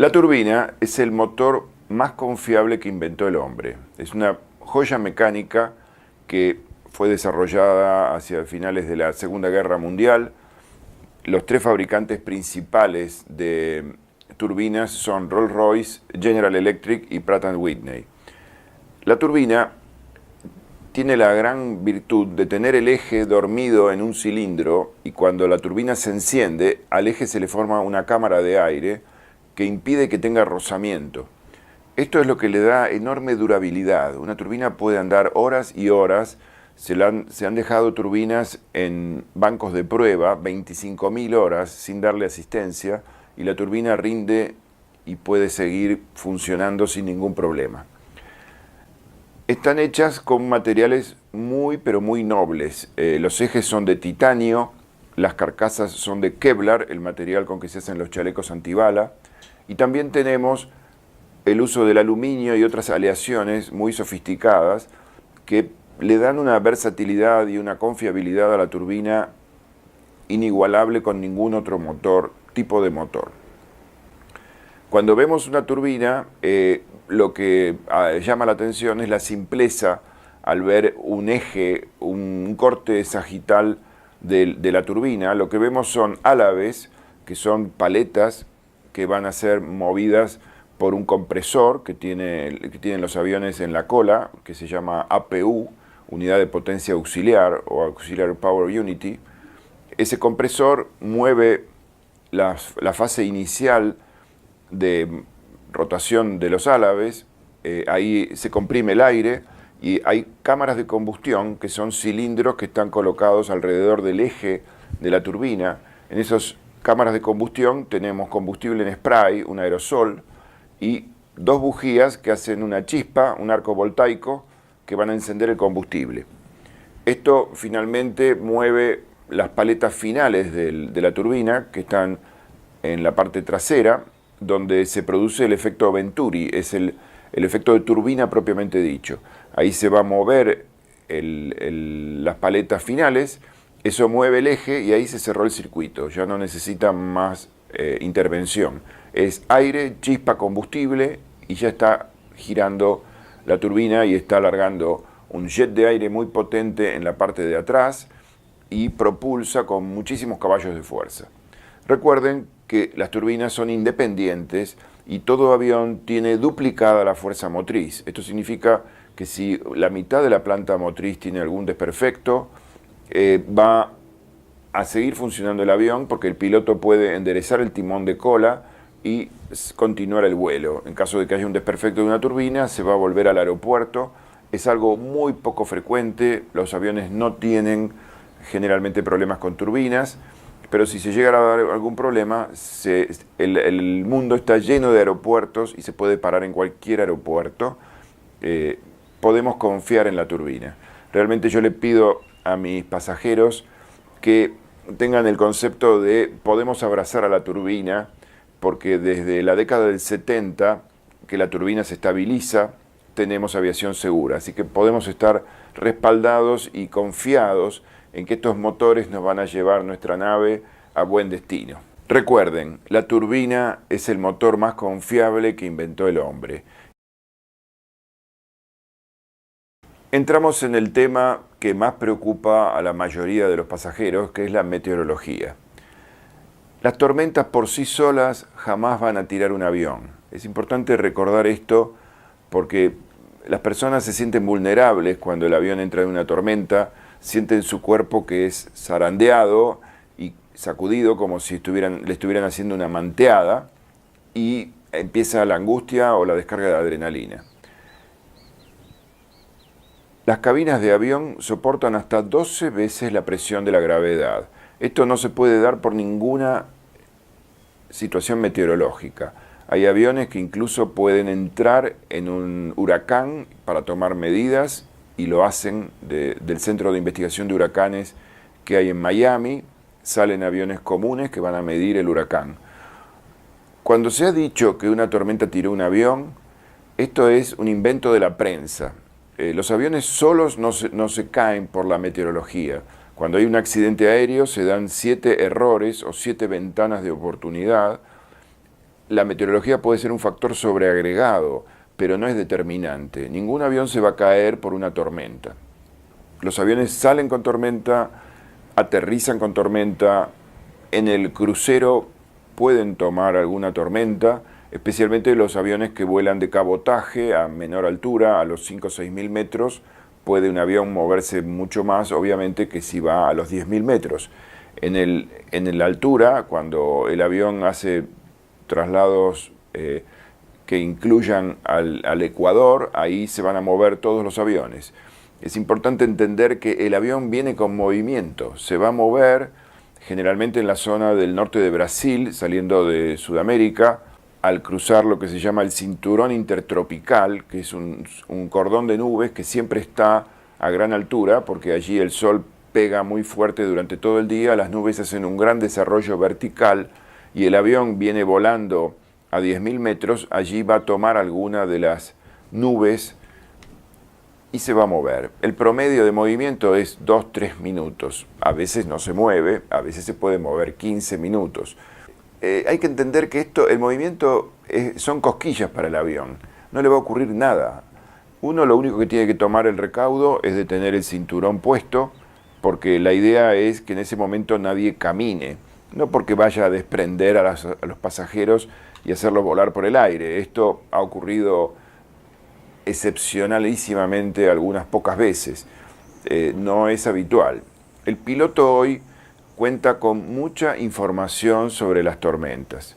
La turbina es el motor más confiable que inventó el hombre. Es una joya mecánica que fue desarrollada hacia finales de la Segunda Guerra Mundial. Los tres fabricantes principales de turbinas son Rolls-Royce, General Electric y Pratt & Whitney. La turbina tiene la gran virtud de tener el eje dormido en un cilindro, y cuando la turbina se enciende, al eje se le forma una cámara de aire que impide que tenga rozamiento. Esto es lo que le da enorme durabilidad. Una turbina puede andar horas y horas. Se han dejado turbinas en bancos de prueba 25.000 horas sin darle asistencia, y la turbina rinde y puede seguir funcionando sin ningún problema. Están hechas con materiales muy pero muy nobles. Los ejes son de titanio, las carcasas son de Kevlar, el material con que se hacen los chalecos antibala, y también tenemos el uso del aluminio y otras aleaciones muy sofisticadas que le dan una versatilidad y una confiabilidad a la turbina inigualable con ningún otro tipo de motor. Cuando vemos una turbina, lo que llama la atención es la simpleza al ver un eje, un corte sagital de la turbina. Lo que vemos son álabes, que son paletas que van a ser movidas por un compresor que tienen los aviones en la cola, que se llama APU, Unidad de Potencia Auxiliar o Auxiliary Power Unity. Ese compresor mueve la fase inicial de rotación de los álabes, ahí se comprime el aire y hay cámaras de combustión que son cilindros que están colocados alrededor del eje de la turbina. En esas cámaras de combustión tenemos combustible en spray, un aerosol, y dos bujías que hacen una chispa, un arco voltaico, que van a encender el combustible. Esto finalmente mueve las paletas finales de la turbina, que están en la parte trasera, donde se produce el efecto Venturi, es el efecto de turbina propiamente dicho. Ahí se va a mover las paletas finales, eso mueve el eje y ahí se cerró el circuito, ya no necesita más intervención. Es aire, chispa, combustible y ya está girando la turbina y está alargando un jet de aire muy potente en la parte de atrás y propulsa con muchísimos caballos de fuerza. Recuerden que las turbinas son independientes y todo avión tiene duplicada la fuerza motriz. Esto significa que si la mitad de la planta motriz tiene algún desperfecto, va a seguir funcionando el avión porque el piloto puede enderezar el timón de cola y continuar el vuelo. En caso de que haya un desperfecto de una turbina, se va a volver al aeropuerto. Es algo muy poco frecuente, los aviones no tienen generalmente problemas con turbinas, pero si se llegara a dar algún problema, el mundo está lleno de aeropuertos y se puede parar en cualquier aeropuerto. Podemos confiar en la turbina. Realmente yo le pido a mis pasajeros que tengan el concepto de podemos abrazar a la turbina, porque desde la década del 70 que la turbina se estabiliza, tenemos aviación segura. Así que podemos estar respaldados y confiados en que estos motores nos van a llevar nuestra nave a buen destino. Recuerden, la turbina es el motor más confiable que inventó el hombre. Entramos en el tema que más preocupa a la mayoría de los pasajeros, que es la meteorología. Las tormentas por sí solas jamás van a tirar un avión. Es importante recordar esto porque las personas se sienten vulnerables cuando el avión entra en una tormenta, sienten su cuerpo que es zarandeado y sacudido como si le estuvieran haciendo una manteada, y empieza la angustia o la descarga de adrenalina. Las cabinas de avión soportan hasta 12 veces la presión de la gravedad. Esto no se puede dar por ninguna situación meteorológica. Hay aviones que incluso pueden entrar en un huracán para tomar medidas, y lo hacen del Centro de Investigación de Huracanes que hay en Miami. Salen aviones comunes que van a medir el huracán. Cuando se ha dicho que una tormenta tiró un avión, esto es un invento de la prensa. Los aviones solos no se caen por la meteorología. Cuando hay un accidente aéreo se dan 7 errores o 7 ventanas de oportunidad la meteorología puede ser un factor sobreagregado, pero no es determinante. Ningún avión se va a caer por una tormenta. Los aviones salen con tormenta, aterrizan con tormenta, en el crucero pueden tomar alguna tormenta, especialmente los aviones que vuelan de cabotaje a menor altura, a los 5 o 6 mil metros, puede un avión moverse mucho más, obviamente, que si va a los 10.000 metros. En la altura, cuando el avión hace traslados que incluyan al Ecuador, ahí se van a mover todos los aviones. Es importante entender que el avión viene con movimiento, se va a mover generalmente en la zona del norte de Brasil, saliendo de Sudamérica, al cruzar lo que se llama el cinturón intertropical, que es un cordón de nubes que siempre está a gran altura, porque allí el sol pega muy fuerte durante todo el día, las nubes hacen un gran desarrollo vertical y el avión viene volando a 10.000 metros, allí va a tomar alguna de las nubes y se va a mover. El promedio de movimiento es 2-3 minutos. A veces no se mueve, a veces se puede mover 15 minutos. Hay que entender que el movimiento son cosquillas para el avión. No le va a ocurrir nada. Uno lo único que tiene que tomar el recaudo es de tener el cinturón puesto, porque la idea es que en ese momento nadie camine. No porque vaya a desprender a los pasajeros y hacerlos volar por el aire. Esto ha ocurrido excepcionalísimamente algunas pocas veces, no es habitual. El piloto hoy cuenta con mucha información sobre las tormentas.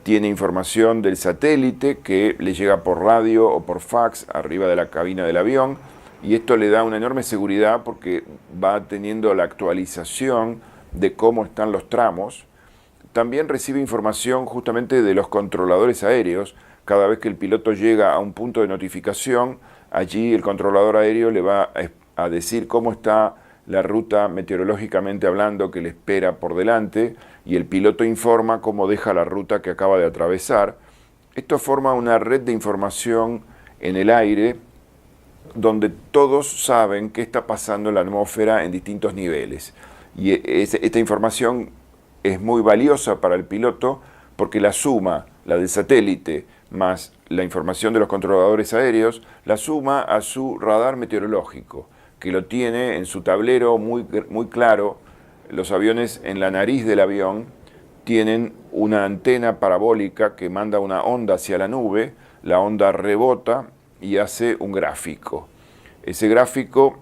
Tiene información del satélite que le llega por radio o por fax arriba de la cabina del avión y esto le da una enorme seguridad porque va teniendo la actualización de cómo están los tramos. También recibe información justamente de los controladores aéreos. Cada vez que el piloto llega a un punto de notificación, allí el controlador aéreo le va a decir cómo está la ruta meteorológicamente hablando que le espera por delante y el piloto informa cómo deja la ruta que acaba de atravesar. Esto forma una red de información en el aire donde todos saben qué está pasando en la atmósfera en distintos niveles. Y esta información es muy valiosa para el piloto porque la suma, la del satélite, más la información de los controladores aéreos, la suma a su radar meteorológico, que lo tiene en su tablero muy claro. Los aviones, en la nariz del avión, tienen una antena parabólica que manda una onda hacia la nube, la onda rebota y hace un gráfico. Ese gráfico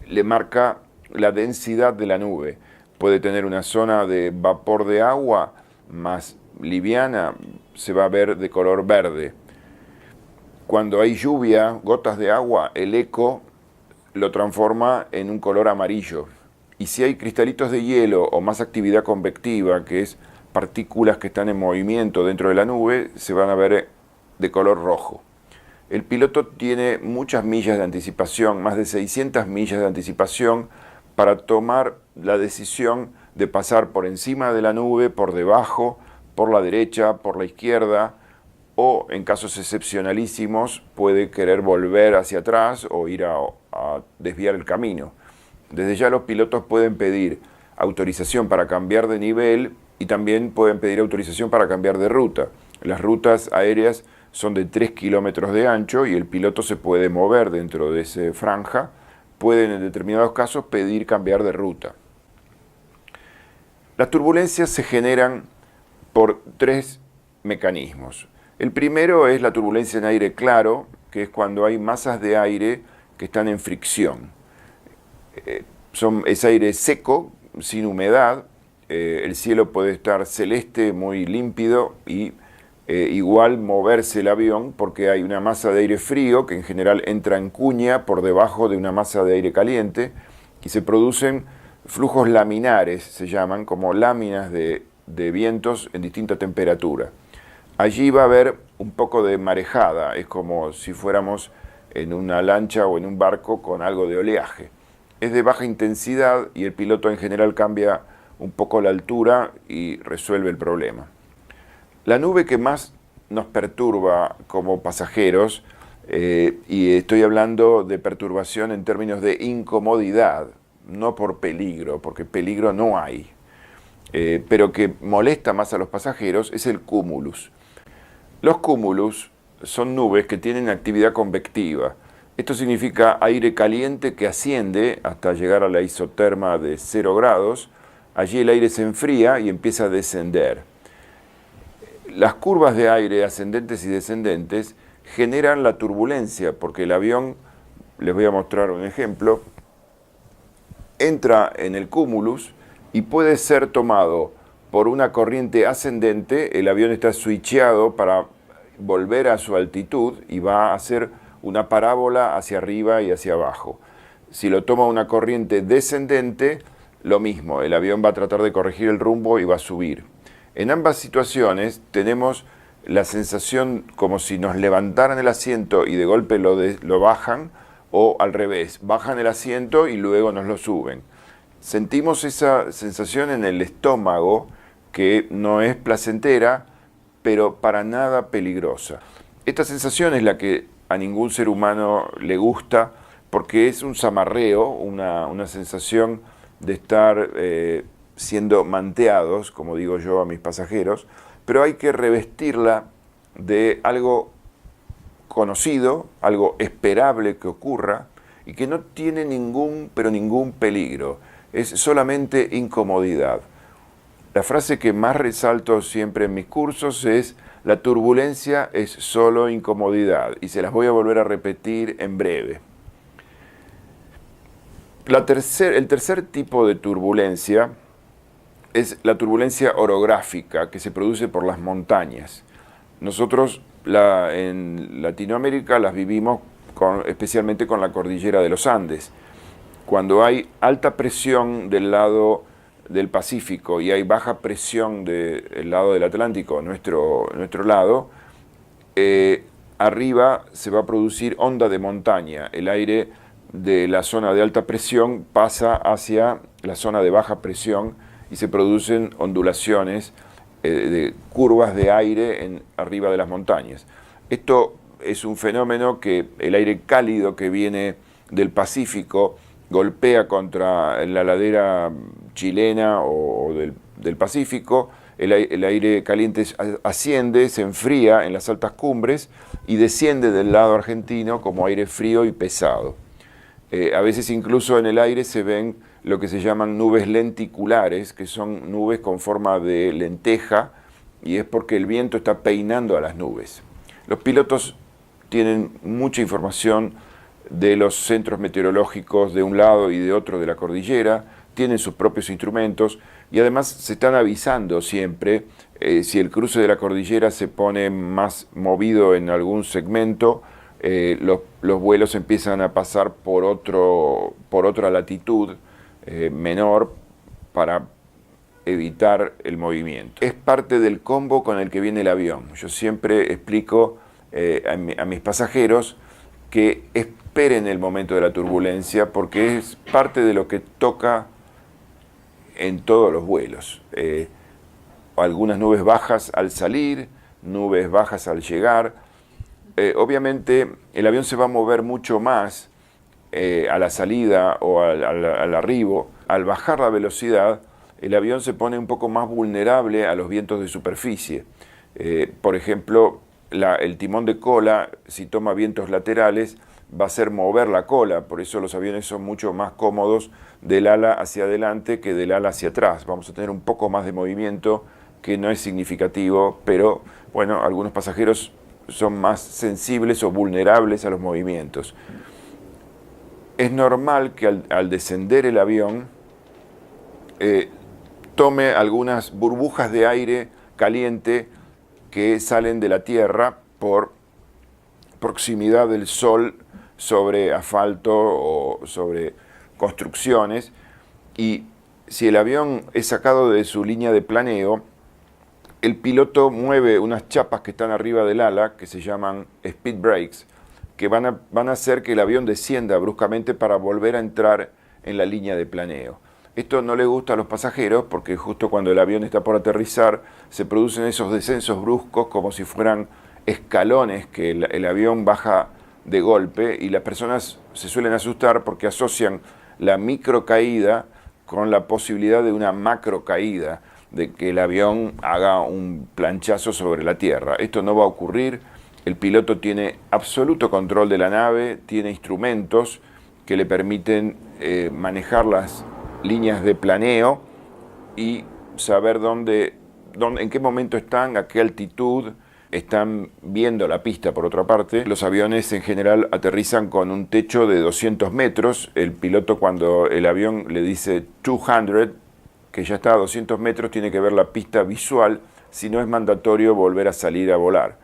le marca la densidad de la nube. Puede tener una zona de vapor de agua más liviana, se va a ver de color verde. Cuando hay lluvia, gotas de agua, el eco lo transforma en un color amarillo. Y si hay cristalitos de hielo o más actividad convectiva, que es partículas que están en movimiento dentro de la nube, se van a ver de color rojo. El piloto tiene muchas millas de anticipación, más de 600 millas de anticipación, para tomar la decisión de pasar por encima de la nube, por debajo, por la derecha, por la izquierda, o en casos excepcionalísimos puede querer volver hacia atrás o ir a desviar el camino. Desde ya los pilotos pueden pedir autorización para cambiar de nivel y también pueden pedir autorización para cambiar de ruta. Las rutas aéreas son de 3 kilómetros de ancho y el piloto se puede mover dentro de esa franja. Pueden en determinados casos pedir cambiar de ruta. Las turbulencias se generan por 3 mecanismos. El primero es la turbulencia en aire claro, que es cuando hay masas de aire que están en fricción. Es aire seco, sin humedad, el cielo puede estar celeste, muy límpido y igual moverse el avión porque hay una masa de aire frío que en general entra en cuña por debajo de una masa de aire caliente y se producen flujos laminares, se llaman, como láminas de vientos en distinta temperatura. Allí va a haber un poco de marejada, es como si fuéramos en una lancha o en un barco con algo de oleaje. Es de baja intensidad y el piloto en general cambia un poco la altura y resuelve el problema. La nube que más nos perturba como pasajeros, y estoy hablando de perturbación en términos de incomodidad, no por peligro, porque peligro no hay, pero que molesta más a los pasajeros, es el cúmulus. Los cúmulos son nubes que tienen actividad convectiva. Esto significa aire caliente que asciende hasta llegar a la isoterma de 0 grados. Allí el aire se enfría y empieza a descender. Las curvas de aire ascendentes y descendentes generan la turbulencia, porque el avión, les voy a mostrar un ejemplo, entra en el cúmulus y puede ser tomado por una corriente ascendente. El avión está switcheado para volver a su altitud y va a hacer una parábola hacia arriba y hacia abajo. Si lo toma una corriente descendente, lo mismo, el avión va a tratar de corregir el rumbo y va a subir. En ambas situaciones tenemos la sensación como si nos levantaran el asiento y de golpe lo bajan, o al revés, bajan el asiento y luego nos lo suben. Sentimos esa sensación en el estómago que no es placentera, pero para nada peligrosa. Esta sensación es la que a ningún ser humano le gusta, porque es un zamarreo, una sensación de estar siendo manteados, como digo yo a mis pasajeros, pero hay que revestirla de algo conocido, algo esperable que ocurra y que no tiene ningún peligro, es solamente incomodidad. La frase que más resalto siempre en mis cursos es: la turbulencia es solo incomodidad, y se las voy a volver a repetir en breve. El tercer tipo de turbulencia es la turbulencia orográfica, que se produce por las montañas. Nosotros en Latinoamérica las vivimos especialmente con la cordillera de los Andes. Cuando hay alta presión del lado del Pacífico y hay baja presión del lado del Atlántico, nuestro lado, arriba se va a producir onda de montaña. El aire de la zona de alta presión pasa hacia la zona de baja presión y se producen ondulaciones de curvas de aire arriba de las montañas. Esto es un fenómeno que el aire cálido que viene del Pacífico golpea contra la ladera chilena o del Pacífico. El aire caliente asciende, se enfría en las altas cumbres y desciende del lado argentino como aire frío y pesado. A veces incluso en el aire se ven lo que se llaman nubes lenticulares, que son nubes con forma de lenteja, y es porque el viento está peinando a las nubes. Los pilotos tienen mucha información de los centros meteorológicos de un lado y de otro de la cordillera, tienen sus propios instrumentos y además se están avisando siempre si el cruce de la cordillera se pone más movido en algún segmento. Los vuelos empiezan a pasar por otra latitud menor para evitar el movimiento. Es parte del combo con el que viene el avión. Yo siempre explico a mis pasajeros que esperen el momento de la turbulencia, porque es parte de lo que toca en todos los vuelos. Algunas nubes bajas al salir, nubes bajas al llegar. Obviamente el avión se va a mover mucho más a la salida o al arribo. Al bajar la velocidad, el avión se pone un poco más vulnerable a los vientos de superficie. Por ejemplo, el timón de cola, si toma vientos laterales, va a hacer mover la cola. Por eso los aviones son mucho más cómodos del ala hacia adelante que del ala hacia atrás. Vamos a tener un poco más de movimiento, que no es significativo, pero bueno, algunos pasajeros son más sensibles o vulnerables a los movimientos. Es normal que al descender el avión tome algunas burbujas de aire caliente que salen de la tierra por proximidad del sol sobre asfalto o sobre construcciones, y si el avión es sacado de su línea de planeo, el piloto mueve unas chapas que están arriba del ala, que se llaman speed brakes, que van a hacer que el avión descienda bruscamente para volver a entrar en la línea de planeo. Esto no le gusta a los pasajeros porque justo cuando el avión está por aterrizar se producen esos descensos bruscos como si fueran escalones que el avión baja de golpe, y las personas se suelen asustar porque asocian la microcaída con la posibilidad de una macrocaída, de que el avión haga un planchazo sobre la tierra. Esto no va a ocurrir. El piloto tiene absoluto control de la nave, tiene instrumentos que le permiten manejar las líneas de planeo y saber en qué momento están, a qué altitud están viendo la pista. Por otra parte, los aviones en general aterrizan con un techo de 200 metros. El piloto, cuando el avión le dice 200, que ya está a 200 metros, tiene que ver la pista visual, si no es mandatorio volver a salir a volar.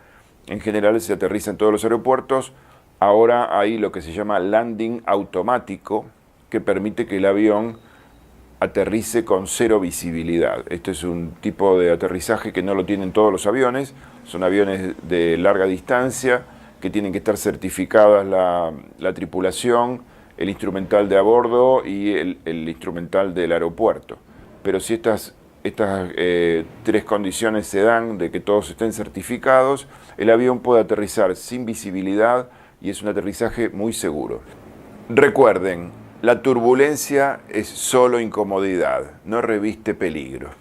En general se aterriza en todos los aeropuertos. Ahora hay lo que se llama landing automático, que permite que el avión aterrice con cero visibilidad. Este es un tipo de aterrizaje que no lo tienen todos los aviones. Son aviones de larga distancia que tienen que estar certificadas la tripulación, el instrumental de a bordo y el instrumental del aeropuerto. Pero si estas tres condiciones se dan, de que todos estén certificados, el avión puede aterrizar sin visibilidad y es un aterrizaje muy seguro. Recuerden, la turbulencia es solo incomodidad, no reviste peligro.